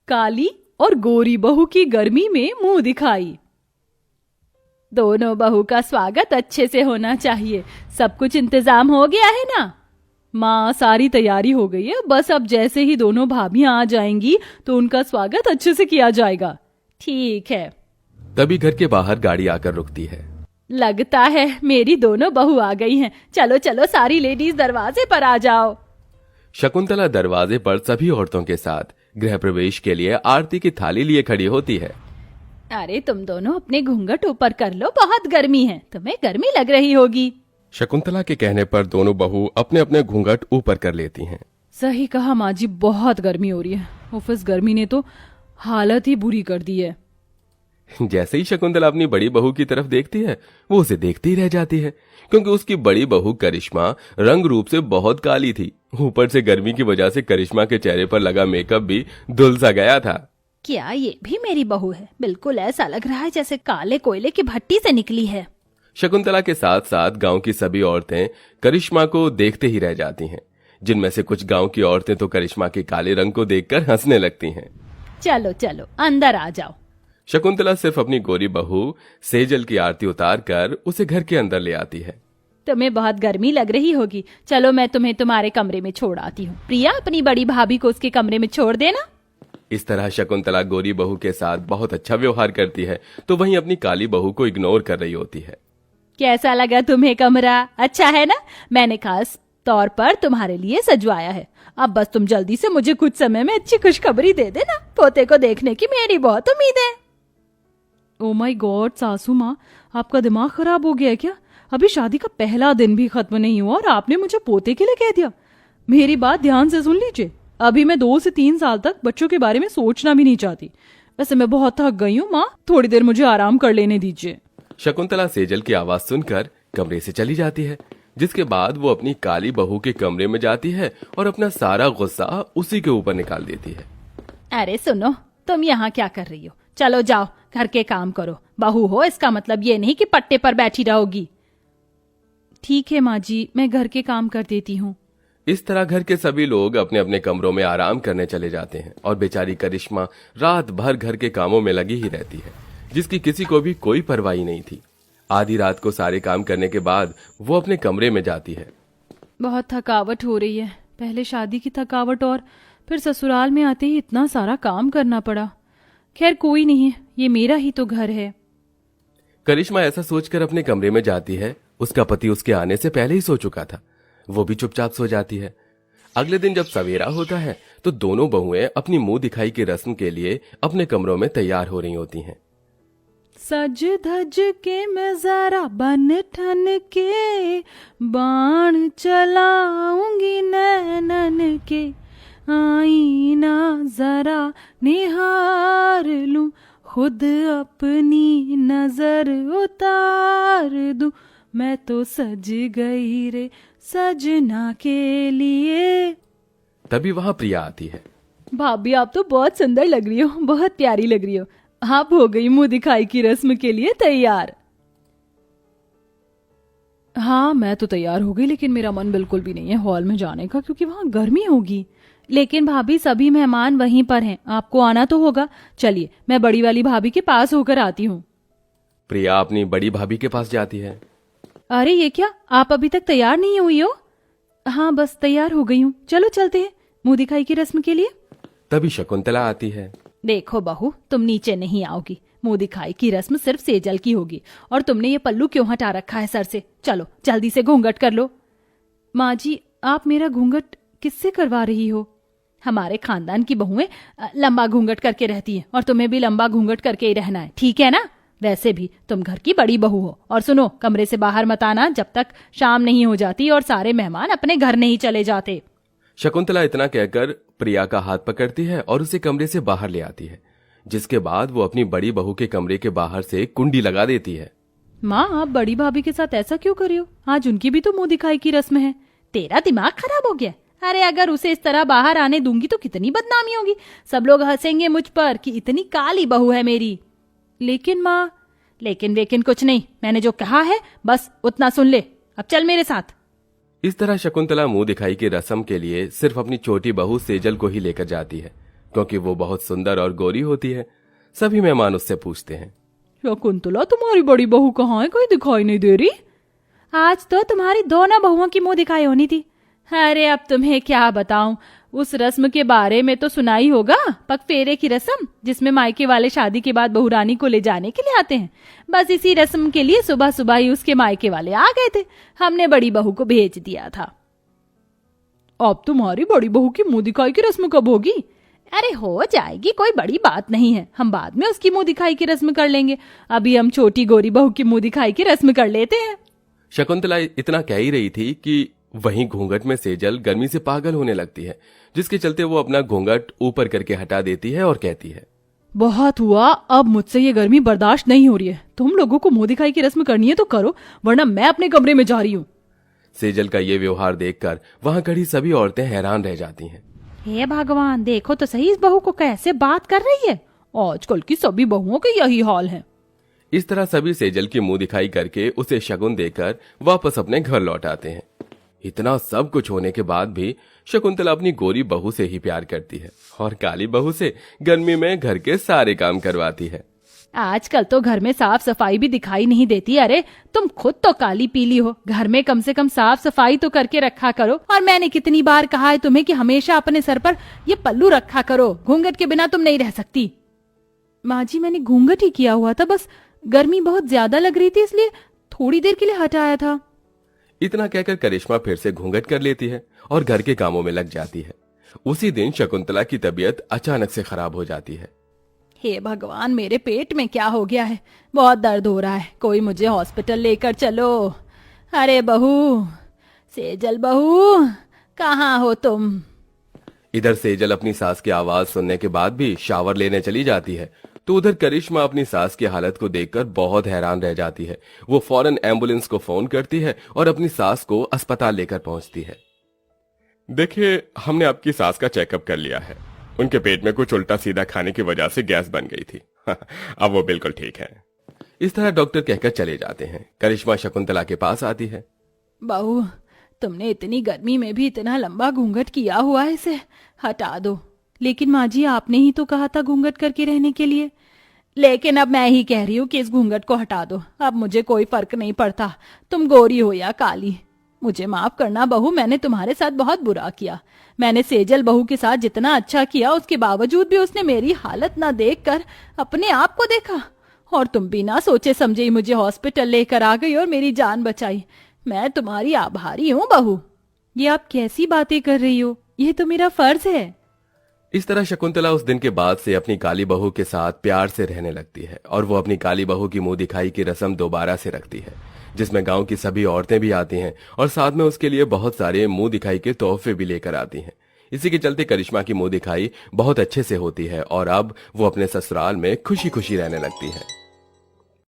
काली और गोरी बहू की गर्मी में मुंह दिखाई। दोनों बहू का स्वागत अच्छे से होना चाहिए। सब कुछ इंतजाम हो गया है ना? माँ, सारी तैयारी हो गई है, बस अब जैसे ही दोनों भाभियां आ जाएंगी तो उनका स्वागत अच्छे से किया जाएगा। ठीक है। तभी घर के बाहर गाड़ी आकर रुकती है। लगता है मेरी दोनों बहू आ गई हैं। चलो चलो सारी लेडीज दरवाजे पर आ जाओ। शकुंतला दरवाजे पर सभी औरतों के साथ गृह प्रवेश के लिए आरती की थाली लिए खड़ी होती है। अरे तुम दोनों अपने घूंघट ऊपर कर लो, बहुत गर्मी है, तुम्हें गर्मी लग रही होगी। शकुंतला के कहने पर दोनों बहू अपने अपने घूंघट ऊपर कर लेती हैं। सही कहा माँ जी, बहुत गर्मी हो रही है। ऑफिस गर्मी ने तो हालत ही बुरी कर दी है। जैसे ही शकुंतला अपनी बड़ी बहू की तरफ देखती है, वो उसे देखती ही रह जाती है, क्योंकि उसकी बड़ी बहू करिश्मा रंग रूप से बहुत काली थी। ऊपर से गर्मी की वजह से करिश्मा के चेहरे पर लगा मेकअप भी धुल सा गया था। क्या ये भी मेरी बहू है? बिल्कुल ऐसा लग रहा है जैसे काले कोयले की भट्टी से निकली है। शकुंतला के साथ साथ गांव की सभी औरतें करिश्मा को देखते ही रह जाती हैं, जिनमें से कुछ गांव की औरतें तो करिश्मा के काले रंग को देखकर हंसने लगती हैं। चलो चलो अंदर आ जाओ। शकुंतला सिर्फ अपनी गोरी बहू सेजल की आरती उतार कर उसे घर के अंदर ले आती है। तुम्हें बहुत गर्मी लग रही होगी, चलो मैं तुम्हें तुम्हारे कमरे में छोड़ आती हूँ। प्रिया, अपनी बड़ी भाभी को उसके कमरे में छोड़ देना। इस तरह शकुंतला गोरी बहू के साथ बहुत अच्छा व्यवहार करती है, तो वहीं अपनी काली बहू को इग्नोर कर रही होती है। कैसा लगा तुम्हें कमरा? अच्छा है ना? मैंने खास तौर पर तुम्हारे लिए सजवाया है। अब बस तुम जल्दी से मुझे कुछ समय में अच्छी खुशखबरी दे देना। पोते को देखने की मेरी बहुत उम्मीद है। ओ माय गॉड सासू माँ, आपका दिमाग खराब हो गया है क्या? अभी शादी का पहला दिन भी खत्म नहीं हुआ और आपने मुझे पोते के लिए कह दिया। मेरी बात ध्यान से सुन लीजिए। अभी मैं 2 से 3 साल तक बच्चों के बारे में सोचना भी नहीं चाहती। वैसे मैं बहुत थक गई हूँ माँ, थोड़ी देर मुझे आराम कर लेने दीजिए। शकुंतला सेजल की आवाज सुनकर कमरे से चली जाती है, जिसके बाद वो अपनी काली बहू के कमरे में जाती है और अपना सारा गुस्सा उसी के ऊपर निकाल देती है। अरे सुनो, तुम यहाँ क्या कर रही हो? चलो जाओ घर के काम करो। बहू हो इसका मतलब ये नहीं कि पट्टे पर बैठी रहोगी। ठीक है माँ जी, मैं घर के काम कर देती हूँ। इस तरह घर के सभी लोग अपने अपने कमरों में आराम करने चले जाते हैं और बेचारी करिश्मा रात भर घर के कामों में लगी ही रहती है, जिसकी किसी को भी कोई परवाही नहीं थी। आधी रात को सारे काम करने के बाद वो अपने कमरे में जाती है। बहुत थकावट हो रही है। पहले शादी की थकावट और फिर ससुराल में आते ही इतना सारा काम करना पड़ा। खैर कोई नहीं, ये मेरा ही तो घर है। करिश्मा ऐसा सोचकर अपने कमरे में जाती है। उसका पति उसके आने से पहले ही सो चुका था। वो भी चुपचाप सो जाती है। अगले दिन जब सवेरा होता है तो दोनों बहुएं अपनी मुंह दिखाई की रस्म के लिए अपने कमरों में तैयार हो रही होती हैं। सज धज के मैं जरा बन ठन के बाण चलाऊंगी नैनन के, आईना जरा निहार लूं, खुद अपनी नजर उतार दूं, मैं तो सज गई रे सजना के लिए। तभी वहां प्रिया आती है। भाभी आप तो बहुत सुंदर लग रही हो, बहुत प्यारी लग रही हो। आप हो गई मुंह दिखाई की रस्म के लिए तैयार? हाँ मैं तो तैयार हो गई, लेकिन मेरा मन बिल्कुल भी नहीं है हॉल में जाने का, क्योंकि वहां गर्मी होगी। लेकिन भाभी सभी मेहमान वहीं पर हैं, आपको आना तो होगा। चलिए मैं बड़ी वाली भाभी के पास होकर आती हूँ। प्रिया अपनी बड़ी भाभी के पास जाती है। अरे ये क्या, आप अभी तक तैयार नहीं हुई हो? हाँ बस तैयार हो गई हूँ, चलो चलते हैं मुंह दिखाई की रस्म के लिए। तभी शकुंतला आती है। देखो बहू, तुम नीचे नहीं आओगी। मुंह दिखाई की रस्म सिर्फ सेजल की होगी। और तुमने ये पल्लू क्यों हटा रखा है सर से? चलो जल्दी से घूंघट कर लो। माँ जी, आप मेरा घूंघट किससे करवा रही हो? हमारे खानदान की बहुएं लंबा घूंघट करके रहती हैं और तुम्हें भी लंबा घूंघट करके ही रहना है, ठीक है ना? वैसे भी तुम घर की बड़ी बहू हो। और सुनो, कमरे से बाहर मत आना जब तक शाम नहीं हो जाती और सारे मेहमान अपने घर नहीं चले जाते। शकुंतला इतना कहकर प्रिया का हाथ पकड़ती है और उसे कमरे से बाहर ले आती है, जिसके बाद वो अपनी बड़ी बहू के कमरे के बाहर से कुंडी लगा देती है। माँ, आप बड़ी भाभी के साथ ऐसा क्यों कर रही हो? आज उनकी भी तो मुंह दिखाई की रस्म है। तेरा दिमाग खराब हो गया? अरे अगर उसे इस तरह बाहर आने दूंगी तो कितनी बदनामी होगी। सब लोग हंसेंगे मुझ पर कि इतनी काली बहू है मेरी। लेकिन माँ, लेकिन कुछ नहीं, मैंने जो कहा है बस उतना सुन ले। अब चल मेरे साथ। इस तरह शकुंतला मुंह दिखाई की रस्म के लिए सिर्फ अपनी छोटी बहू सेजल को ही लेकर जाती है। क्योंकि वो बहुत सुंदर और गोरी होती है। सभी मेहमान उससे पूछते हैं, शकुंतला तुम्हारी बड़ी बहू कहाँ है, कोई दिखाई नहीं दे रही। आज तो तुम्हारी दोनों बहुओं की मुंह दिखाई होनी थी। अरे अब तुम्हें क्या बताऊं, उस रस्म के बारे में तो सुना ही होगा, पगफेरे की रस्म, जिसमें मायके वाले शादी के बाद बहू रानी को ले जाने के लिए आते हैं। बस इसी रस्म के लिए सुबह सुबह ही उसके मायके वाले आ गए थे। हमने बड़ी बहू को भेज दिया था। अब तुम्हारी बड़ी बहू की मुंह दिखाई की रस्म कब होगी? अरे हो जाएगी, कोई बड़ी बात नहीं है, हम बाद में उसकी मुंह दिखाई की रस्म कर लेंगे। अभी हम छोटी गोरी बहू की मुंह दिखाई की रस्म कर लेते हैं। शकुंतला इतना कह ही रही थी कि वहीं घूंघट में सेजल गर्मी से पागल होने लगती है, जिसके चलते वो अपना घूंघट ऊपर करके हटा देती है और कहती है, बहुत हुआ, अब मुझसे ये गर्मी बर्दाश्त नहीं हो रही है। तुम लोगों को मुंह दिखाई की रस्म करनी है तो करो, वरना मैं अपने कमरे में जा रही हूँ। सेजल का ये व्यवहार देखकर वहां खड़ी सभी औरतें हैरान रह जाती हैं। हे भगवान, देखो तो सही इस बहू को कैसे बात कर रही है। आजकल की सभी बहुओं का यही हाल है। इस तरह सभी सेजल की मुंह दिखाई करके उसे शगुन देकर वापस अपने घर लौट आते हैं। इतना सब कुछ होने के बाद भी शकुंतला अपनी गोरी बहू से ही प्यार करती है और काली बहू से गर्मी में घर के सारे काम करवाती है। आजकल तो घर में साफ सफाई भी दिखाई नहीं देती। अरे तुम खुद तो काली पीली हो, घर में कम से कम साफ सफाई तो करके रखा करो। और मैंने कितनी बार कहा है तुम्हें कि हमेशा अपने सर पर ये पल्लू रखा करो, घूंघट के बिना तुम नहीं रह सकती। माँ जी, मैंने घूंघट ही किया हुआ था, बस गर्मी बहुत ज्यादा लग रही थी इसलिए थोड़ी देर के लिए हटाया था। इतना कहकर करिश्मा फिर से घूंघट कर लेती है और घर के कामों में लग जाती है। उसी दिन शकुंतला की तबीयत अचानक से खराब हो जाती है। हे भगवान, मेरे पेट में क्या हो गया है, बहुत दर्द हो रहा है, कोई मुझे हॉस्पिटल लेकर चलो। अरे बहू, सेजल बहू, कहाँ हो तुम? इधर सेजल अपनी सास की आवाज सुनने के बाद भी शावर लेने चली जाती है, तो उधर करिश्मा अपनी सास की हालत को देखकर बहुत हैरान रह जाती है। वो फौरन एम्बुलेंस को फोन करती है और अपनी सास को अस्पताल लेकर पहुंचती है। देखिए, हमने आपकी सास का चेकअप कर लिया है। उनके पेट में कुछ उल्टा सीधा खाने की वजह से गैस बन गई थी। अब वो बिल्कुल ठीक है। इस तरह डॉक्टर कहकर चले जाते हैं। करिश्मा शकुंतला के पास आती है। बहू, तुमने इतनी गर्मी में भी इतना लंबा घूंघट किया हुआ है, इसे हटा दो। लेकिन माँ जी, आपने ही तो कहा था घूंघट करके रहने के लिए। लेकिन अब मैं ही कह रही हूँ कि इस घूंघट को हटा दो। अब मुझे कोई फर्क नहीं पड़ता तुम गोरी हो या काली। मुझे माफ करना बहू, मैंने तुम्हारे साथ बहुत बुरा किया। मैंने सेजल बहू के साथ जितना अच्छा किया, उसके बावजूद भी उसने मेरी हालत ना देखकर अपने आप को देखा, और तुम बिना सोचे समझे ही मुझे हॉस्पिटल लेकर आ गई और मेरी जान बचाई। मैं तुम्हारी आभारी हूँ बहू। ये आप कैसी बातें कर रही हो, ये तो मेरा फर्ज है। इस तरह शकुंतला उस दिन के बाद से अपनी काली बहू के साथ प्यार से रहने लगती है और वो अपनी काली बहू की मुंह दिखाई की रस्म दोबारा से रखती है, जिसमें गांव की सभी औरतें भी आती हैं और साथ में उसके लिए बहुत सारे मुंह दिखाई के तोहफे भी लेकर आती हैं। इसी के चलते करिश्मा की मुंह दिखाई बहुत अच्छे से होती है और अब वो अपने ससुराल में खुशी खुशी रहने लगती है।